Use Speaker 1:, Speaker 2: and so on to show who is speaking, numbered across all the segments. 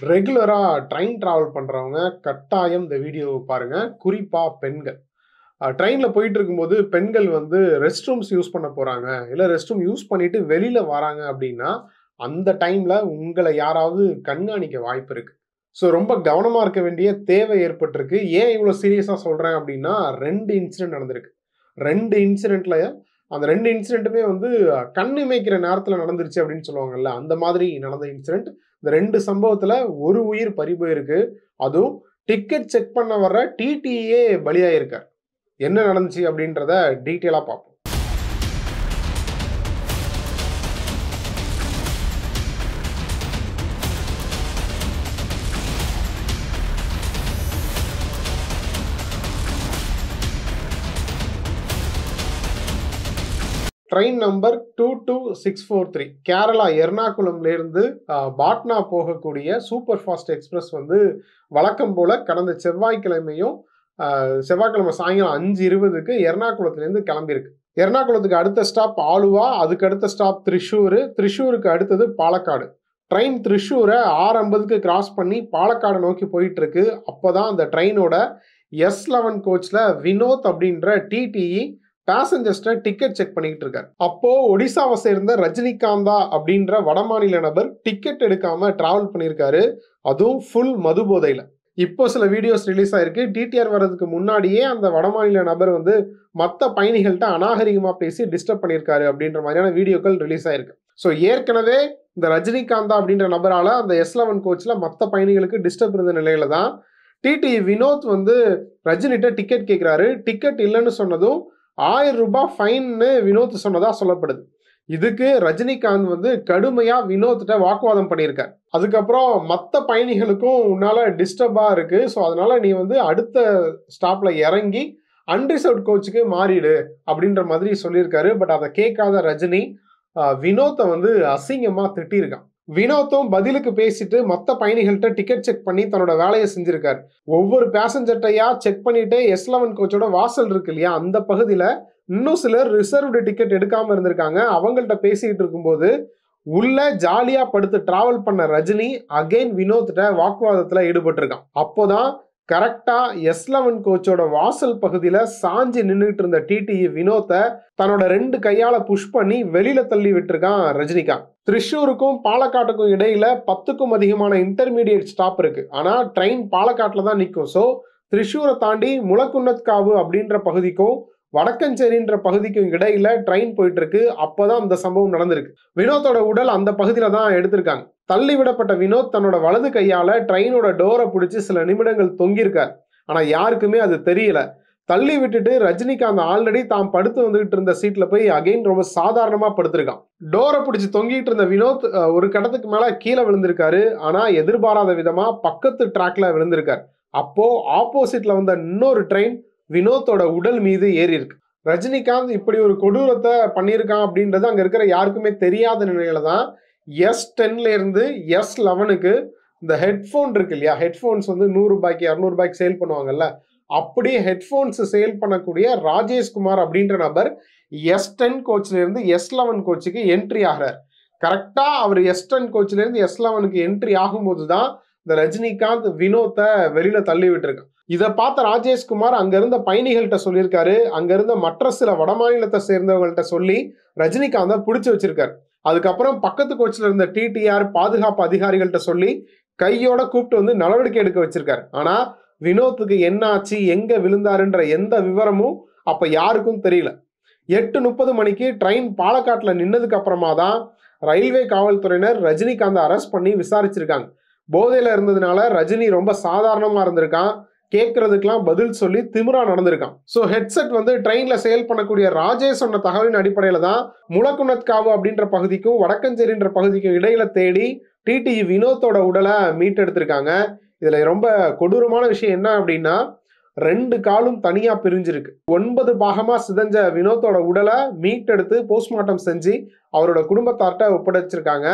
Speaker 1: ரெகுலரா train travel பண்றவங்க கட்டாயம் இந்த வீடியோவ பாருங்க. குறிப்பா பெண்கள். ட்ரெயின்ல போயிட்டு இருக்கும்போது பெண்கள் வந்து ரெஸ்ட் ரூம்ஸ் யூஸ் பண்ண போறாங்க. இல்ல ரெஸ்ட் ரூம் யூஸ் பண்ணிட்டு வெளில வராங்க அப்டின்னா, அந்த டைம்ல உங்கள யாராவது கண்காணிக்க வாய்ப்பு இருக்கு. ஸோ ரொம்ப கவனமா இருக்க வேண்டிய தேவை ஏற்பட்டிருக்கு. ஏன் இவ்ளோ சீரியஸா சொல்றேன் அப்டின்னா, 2 இன்சிடென்ட் நடந்திருக்கு. 2 இன்சிடென்ட்ல அந்த 2 இன்சிடென்ட்டுமே வந்து கண் இமைக்கிற நேரத்துல நடந்துருச்சு அப்டின்னு சொல்லுவாங்கல்ல. அந்த மாதிரி நடந்த இன்சிடென்ட். இந்த 2 சம்பவத்துல ஒரு உயிர் பறி போயிருக்கு. அதுவும் டிக்கெட் செக் பண்ண வர்ற டிடியே பலியாயிருக்கார். என்ன நடந்துச்சு அப்படின்றத டீட்டெயிலா பார்ப்போம். ட்ரெயின் நம்பர் 22643 கேரளா எர்ணாகுளம்லேருந்து பாட்னா போகக்கூடிய சூப்பர் ஃபாஸ்ட் எக்ஸ்பிரஸ் வந்து வழக்கம் போல கடந்த செவ்வாய்க்கிழமை சாயங்காலம் 5:20க்கு எர்ணாகுளத்துலேருந்து கிளம்பியிருக்கு. எர்ணாகுளத்துக்கு அடுத்த ஸ்டாப் ஆலுவா, அதுக்கு அடுத்த ஸ்டாப் திரிஷூருக்கு அடுத்தது பாலக்காடு. ட்ரெயின் திரிஷூரை 6:50க்கு கிராஸ் பண்ணி பாலக்காடு நோக்கி போயிட்டு இருக்கு. அப்போதான் அந்த ட்ரெயினோட S11 கோச்ல வினோத் அப்படின்ற டிடிஇ பேசஞ்சர்ஸ்ட டிக்கெட் செக் பண்ணிட்டு இருக்காரு. அப்போ ஒடிசாவை சேர்ந்த ரஜினிகாந்தா அப்படின்ற வடமாநில நபர் டிக்கெட் எடுக்காம டிராவல் பண்ணியிருக்காரு. அதுவும் ஃபுல் மது போதையில. இப்போ சில வீடியோஸ் ரிலீஸ் ஆயிருக்கு. டிடிஆர் வர்றதுக்கு முன்னாடியே அந்த வடமாநில நபர் வந்து மற்ற பயணிகள்கிட்ட அநாகரிகமா பேசி டிஸ்டர்ப் பண்ணியிருக்காரு அப்படின்ற மாதிரியான வீடியோக்கள் ரிலீஸ் ஆயிருக்கு. ஸோ ஏற்கனவே இந்த ரஜினிகாந்தா அப்படின்ற நபரால அந்த S11 கோச்ல மற்ற பயணிகளுக்கு டிஸ்டர்ப் இருந்த நிலையில தான் டிடி வினோத் வந்து ரஜினிட்ட டிக்கெட் கேட்கிறாரு. டிக்கெட் இல்லைன்னு சொன்னதும் 1000 ரூபாய் ஃபைன்னு வினோத் சொன்னதா சொல்லப்படுது. இதுக்கு ரஜினிகாந்த் வந்து கடுமையா வினோத்திட்ட வாக்குவாதம் பண்ணியிருக்கார். அதுக்கப்புறம் மற்ற பயணிகளுக்கும் உன்னால டிஸ்டர்பா இருக்கு. ஸோ அதனால நீ வந்து அடுத்த ஸ்டாப்ல இறங்கி அன்ரிசர்வ்ட் கோச்சுக்கு மாறிடு அப்படின்ற மாதிரி சொல்லியிருக்காரு. பட் அதை கேட்காத ரஜினி வினோத்தை வந்து அசிங்கமா திட்டியிருக்கான். வினோத்தும் பதிலுக்கு பேசிட்டு மற்ற பயணிகள்கிட்ட டிக்கெட் செக் பண்ணி தன்னோட வேலையை செஞ்சிருக்காரு. ஒவ்வொரு பேசஞ்சர்ட்டையா செக் பண்ணிட்டு S11 கோச்சோட வாசல் இருக்கு இல்லையா, அந்த பகுதியில இன்னும் சிலர் ரிசர்வ்டு டிக்கெட் எடுக்காம இருந்திருக்காங்க. அவங்கள்ட்ட பேசிட்டு இருக்கும்போது உள்ள ஜாலியா படுத்து டிராவல் பண்ண ரஜினி அகைன் வினோத்திட்ட வாக்குவாதத்துல ஈடுபட்டிருக்கான். அப்போதான் கரெக்டா S11 கோச்சோட வாசல் பகுதியில சாஞ்சி நின்றுட்டு இருந்த டிடிஇ வினோத்தை தன்னோட 2 கையால புஷ் பண்ணி வெளியில தள்ளி விட்டுருக்கான் ரஜினிகாந்த். திரிஷூருக்கும் பாலக்காட்டுக்கும் இடையில 10க்கும் அதிகமான இன்டர்மீடியட் ஸ்டாப் இருக்கு. ஆனா ட்ரெயின் பாலக்காட்டுல தான் நிற்கும். ஸோ திரிஷூரை தாண்டி முளக்குன்னத்காவு அப்படின்ற பகுதிக்கும் வடக்கஞ்சேரின்ற பகுதிக்கும் இடையில ட்ரெயின் போயிட்டு இருக்கு. அப்பதான் இந்த சம்பவம் நடந்திருக்கு. வினோத்தோட உடல் அந்த பகுதியில தான் எடுத்திருக்காங்க. தள்ளி விடப்பட்ட வினோத் தன்னோட வலது கையால ட்ரெயினோட டோரை பிடிச்சி சில நிமிடங்கள் தொங்கியிருக்கார். ஆனா யாருக்குமே அது தெரியல. தள்ளி விட்டுட்டு ரஜினிகாந்த் ஆல்ரெடி தாம் படுத்து வந்துகிட்டு இருந்த சீட்ல போய் அகைன் ரொம்ப சாதாரணமா படுத்திருக்கான். டோரை பிடிச்சி தொங்கிட்டு இருந்த வினோத் ஒரு கடத்துக்கு மேல கீழே விழுந்திருக்காரு. ஆனா எதிர்பாராத விதமா பக்கத்து ட்ராக்ல விழுந்திருக்காரு. அப்போ ஆப்போசிட்ல வந்த இன்னொரு ட்ரெயின் வினோத்தோட உடல் மீது ஏறி இருக்கு. ரஜினிகாந்த் இப்படி ஒரு கொடூரத்தை பண்ணியிருக்கான் அப்படின்றது அங்க இருக்கிற யாருக்குமே தெரியாத நிலையில தான் S10ல இருந்து S11க்கு இந்த ஹெட்போன் இருக்கு இல்லையா, ஹெட்போன்ஸ் வந்து 100 ரூபாய்க்கு 200 ரூபாய்க்கு சேல் பண்ணுவாங்கல்ல, அப்படியே ஹெட்போன்ஸ் சேல் பண்ணக்கூடிய ராஜேஷ்குமார் அப்படின்ற நபர் S10 கோச்ல இருந்து S11 கோச்சுக்கு என்ட்ரி ஆகிறார். கரெக்டா அவர் S10 கோச்ல இருந்து S11க்கு என்ட்ரி ஆகும்போது தான் இந்த ரஜினிகாந்த் வினோத்தை வெளியில தள்ளி விட்டுருக்கான். இதை பார்த்த ராஜேஷ்குமார் அங்க இருந்த பயணிகள்கிட்ட சொல்லியிருக்காரு. அங்க இருந்த மற்ற சில வடமாநிலத்தை சேர்ந்தவங்கள்ட்ட சொல்லி ரஜினிகாந்தை பிடிச்சு வச்சிருக்காரு. அதுக்கப்புறம் பக்கத்து கோச்சில் இருந்த டிடிஆர் பாதுகாப்பு அதிகாரிகள்கிட்ட சொல்லி கையோட கூப்பிட்டு வந்து நடவடிக்கை எடுக்க வச்சிருக்காரு. ஆனா வினோத்துக்கு என்ன ஆச்சு, எங்க விழுந்தாருன்ற எந்த விவரமும் அப்ப யாருக்கும் தெரியல. 8:30 மணிக்கு ட்ரெயின் பாலக்காட்டுல நின்னதுக்கு அப்புறமா தான் ரயில்வே காவல்துறையினர் ரஜினிகாந்தை அரெஸ்ட் பண்ணி விசாரிச்சிருக்காங்க. போதையில இருந்ததுனால ரஜினி ரொம்ப சாதாரணமா இருந்திருக்கான். கேட்கறதுக்கெல்லாம் பதில் சொல்லி திமிரா நடந்திருக்கான். ஸோ ஹெட்செட் வந்து ட்ரெயின்ல சேல் பண்ணக்கூடிய ராஜேஷ் சொன்ன தகவலின் அடிப்படையில தான் முளக்குன்னத்காவு அப்படின்ற பகுதிக்கும் வடக்கஞ்சேரின்ற பகுதிக்கும் இடையில தேடி டிடிஇ வினோத்தோட உடலை மீட்டெடுத்திருக்காங்க. இதுல ரொம்ப கொடூரமான விஷயம் என்ன அப்படின்னா, 2 காலும் தனியா பிரிஞ்சிருக்கு. 9 பாகமா சிதைஞ்ச வினோத்தோட உடலை மீட்டெடுத்து போஸ்ட்மார்ட்டம் செஞ்சு அவரோட குடும்பத்தார்ட்ட ஒப்படைச்சிருக்காங்க.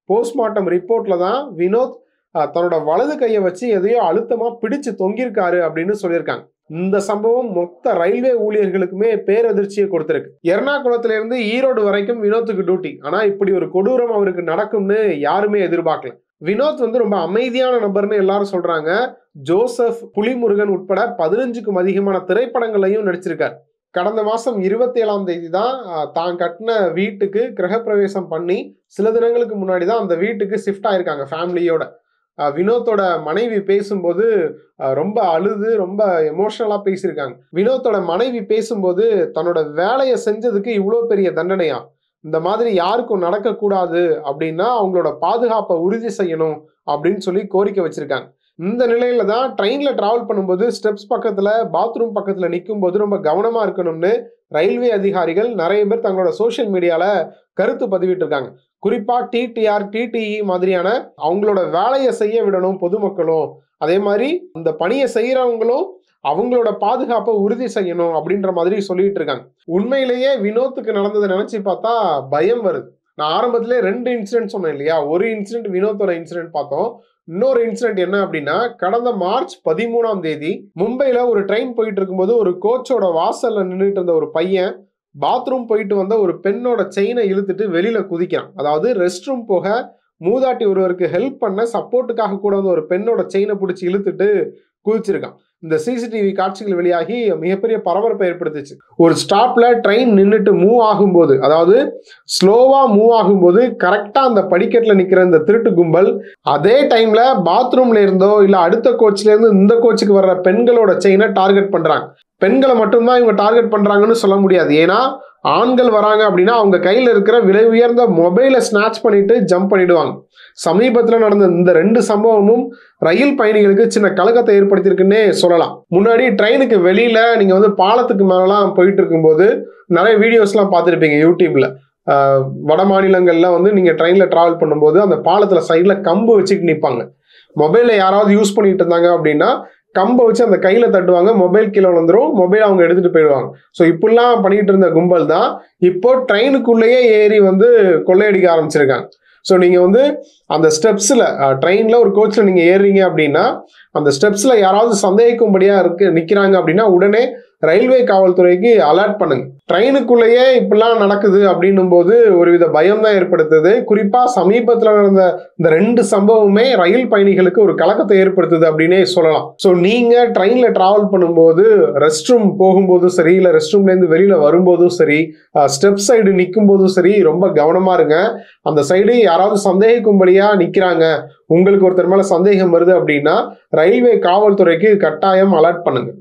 Speaker 1: போஸ்ட்மார்ட்டம் ரிப்போர்ட்ல தான் வினோத் தன்னோட வலது கையை வச்சு எதையோ அழுத்தமா பிடிச்சு தொங்கியிருக்காரு அப்படின்னு சொல்லியிருக்காங்க. இந்த சம்பவம் மொத்த ரயில்வே ஊழியர்களுக்குமே பேரதிர்ச்சியை கொடுத்திருக்கு. எர்ணாகுளத்துல இருந்து ஈரோடு வரைக்கும் வினோத்துக்கு டியூட்டி. ஆனா இப்படி ஒரு கொடூரம் அவருக்கு நடக்கும்னு யாருமே எதிர்பார்க்கல. வினோத் வந்து ரொம்ப அமைதியான நபர்னு எல்லாரும் சொல்றாங்க. ஜோசப், புலிமுருகன் உட்பட 15க்கும் அதிகமான திரைப்படங்களையும் நடிச்சிருக்கார். கடந்த மாசம் 27ஆம் தேதி தான் தான் கட்டின வீட்டுக்கு கிரகப்பிரவேசம் பண்ணி சில தினங்களுக்கு முன்னாடி தான் அந்த வீட்டுக்கு ஷிஃப்ட் ஆயிருக்காங்க ஃபேமிலியோட. வினோத்தோட மனைவி பேசும்போது ரொம்ப அழுது ரொம்ப எமோஷனலா பேசியிருக்காங்க. வினோத்தோட மனைவி பேசும்போது தன்னோட வேலையை செஞ்சதுக்கு இவ்வளோ பெரிய தண்டனையா, இந்த மாதிரி யாருக்கும் நடக்கக்கூடாது அப்படின்னா அவங்களோட பாதுகாப்பை உறுதி செய்யணும் அப்படின்னு சொல்லி கோரிக்கை வச்சிருக்காங்க. இந்த நிலையில தான் ட்ரெயின்ல டிராவல் பண்ணும்போது ஸ்டெப்ஸ் பக்கத்துல பாத்ரூம் பக்கத்துல நிற்கும் போது ரொம்ப கவனமா இருக்கணும்னு ரயில்வே அதிகாரிகள் நிறைய பேர் தங்களோட சோசியல் மீடியால கருத்து பதிவிட்டு இருக்காங்க. குறிப்பா டிடிஆர், டிடிஇ மாதிரியான அவங்களோட வேலையை செய்ய விடணும் பொதுமக்களும், அதே மாதிரி அந்த பணியை செய்யறவங்களும் அவங்களோட பாதுகாப்பை உறுதி செய்யணும் அப்படின்ற மாதிரி சொல்லிட்டு இருக்காங்க. உண்மையிலேயே வினோத்துக்கு நடந்ததை நினைச்சு பார்த்தா பயம் வருது. நான் ஆரம்பத்திலே 2 இன்சிடென்ட் சொன்னேன் இல்லையா? ஒரு இன்சிடென்ட் வினோத்தோட இன்சிடென்ட் பார்த்தோம். இன்னொரு இன்சிடென்ட் என்ன அப்படின்னா, கடந்த மார்ச் 13ஆம் தேதி மும்பைல ஒரு ட்ரெயின் போயிட்டு இருக்கும்போது ஒரு கோச்சோட வாசல்ல நின்றுட்டு இருந்த ஒரு பையன் பாத்ரூம் போயிட்டு வந்த ஒரு பெண்ணோட செயினை இழுத்துட்டு வெளியில குதிக்கிறான். அதாவது ரெஸ்ட் ரூம் போக மூதாட்டி ஒருவருக்கு ஹெல்ப் பண்ண சப்போர்ட்டுக்காக கூட வந்து ஒரு பெண்ணோட செயினை பிடிச்சி இழுத்துட்டு குதிச்சிருக்கான். இந்த சிசிடிவி காட்சிகள் வெளியாகி மிகப்பெரிய பரபரப்பை ஏற்படுத்துச்சு. ஒரு ஸ்டாப்ல ட்ரெயின் நின்றுட்டு மூவ் ஆகும்போது, அதாவது ஸ்லோவா மூவ் ஆகும்போது கரெக்டா அந்த படிக்கட்டுல நிக்கிற இந்த திருட்டு கும்பல் அதே டைம்ல பாத்ரூம்ல இருந்தோ இல்ல அடுத்த கோச்ல இருந்து இந்த கோச்சுக்கு வர்ற பெண்களோட செயினை டார்கெட் பண்றாங்க. பெண்களை மட்டும்தான் இவங்க டார்கெட் பண்றாங்கன்னு சொல்ல முடியாது. ஏன்னா ஆண்கள் வராங்க அப்படின்னா அவங்க கையில இருக்கிற விலை உயர்ந்த மொபைலை ஸ்நாச் பண்ணிட்டு ஜம்ப் பண்ணிடுவாங்க. சமீபத்தில் நடந்த இந்த 2 சம்பவமும் ரயில் பயணிகளுக்கு சின்ன கலக்கத்தை ஏற்படுத்தியிருக்குன்னே சொல்லலாம். முன்னாடி ட்ரெயினுக்கு வெளியில நீங்க வந்து பாலத்துக்கு மேலாம் போயிட்டு இருக்கும்போது நிறைய வீடியோஸ்லாம் பார்த்துருப்பீங்க யூடியூப்ல. வட மாநிலங்கள்ல வந்து நீங்க ட்ரெயின்ல டிராவல் பண்ணும்போது அந்த பாலத்துல சைட்ல கம்பு வச்சுட்டு நிற்பாங்க. மொபைலை யாராவது யூஸ் பண்ணிட்டு இருந்தாங்க அப்படின்னா கம்பை வச்சு அந்த கையில தட்டுவாங்க, மொபைல் கீழே வந்துடும், மொபைல் அவங்க எடுத்துட்டு போயிடுவாங்க. ஸோ இப்படிலாம் பண்ணிட்டு இருந்த கும்பல் தான் இப்போ ட்ரெயினுக்குள்ளேயே ஏறி வந்து கொள்ளையடிக்க ஆரம்பிச்சிருக்காங்க. ஸோ நீங்க வந்து அந்த ஸ்டெப்ஸ்ல ட்ரெயின்ல ஒரு கோச்ல நீங்க ஏறுறீங்க அப்படின்னா அந்த ஸ்டெப்ஸ்ல யாராவது சந்தேகிக்கும்படியா நிக்கிறாங்க அப்படின்னா உடனே ரயில்வே காவல்துறைக்கு அலர்ட் பண்ணுங்க. ட்ரெயினுக்குள்ளேயே இப்படிலாம் நடக்குது அப்படின்னும் போது ஒருவித பயம் தான் ஏற்படுத்துது. குறிப்பா சமீபத்தில் நடந்த இந்த 2 சம்பவமே ரயில் பயணிகளுக்கு ஒரு கலக்கத்தை ஏற்படுத்துது அப்படின்னே சொல்லலாம். ஸோ நீங்க ட்ரெயின்ல டிராவல் பண்ணும்போது ரெஸ்ட் ரூம் போகும்போதும் சரி, இல்லை ரெஸ்ட் ரூம்ல இருந்து வெளியில வரும்போதும் சரி, ஸ்டெப் சைடு நிற்கும் போதும் சரி ரொம்ப கவனமா இருங்க. அந்த சைடு யாராவது சந்தேகிக்கும்படியா நிக்கிறாங்க, உங்களுக்கு ஒருத்தர் மேல சந்தேகம் வருது அப்படின்னா ரயில்வே காவல்துறைக்கு கட்டாயம் அலர்ட் பண்ணுங்க.